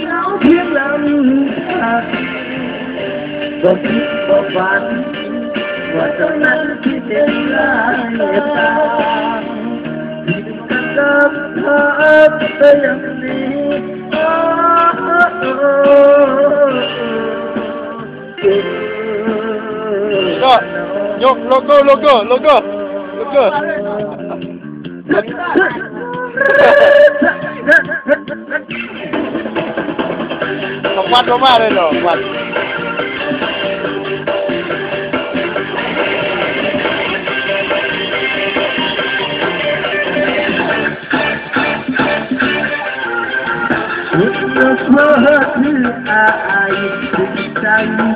เอาเพียงลำพังบ่คิดบ่ฝันว่าเท่านั้นที่เป็นลายตาที่กันกับเธอแต่ยังนี้ก็ยกโลโก้วัดมาเลยเหรอวัดเมื่อที่อายถึงใจ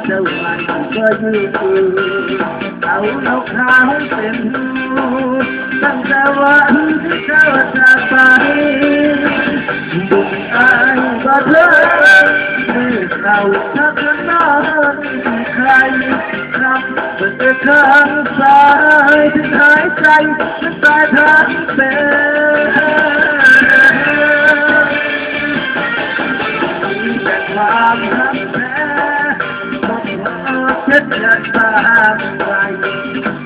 จะหวั่นก็ยืนเอาเราข้าวเป็นตั้งแต่วันที่เจ้าจากไปบุญอายก็เธอเมื่อเราทักนอนใครรับเป็นข้างซ้ายที่หายใจเป็นตายทางเป็นความรักแท้บอกว่าเจ็บจะตามไป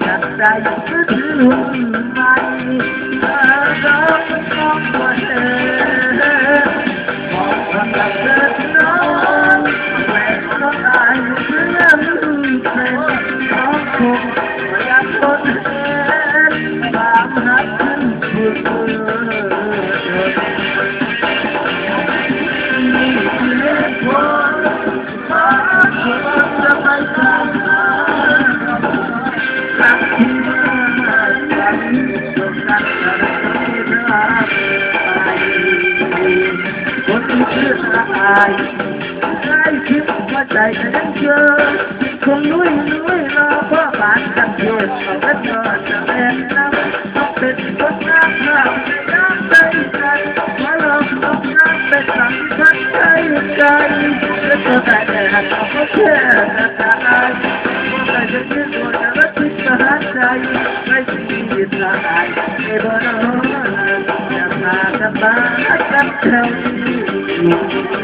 จัดใจไม่ถึงไม่ถ้าเราไม่ต้องว่าเธอบอกว่าจะเดินน้องแต่ก็ตายเพื่อนเป็นน้องคงไม่อยากทนความรักขึ้นฝืนได้คิดว่าใจจะยังเชื่อคงลุยรอเพราะบาดกันเยอะและเธอจะเป็นน้ำต้องเป็นคนรักเราในน้ำใจกันว่าเราต้องน้ำเป็นสังพันธ์ใจกันและเธอแต่หักเขาแค่จะตายแต่จะยืนตัวจะรักที่จะหักใจไม่ชีวิตละอายไม่บ่นจะมาจะมากับเธอ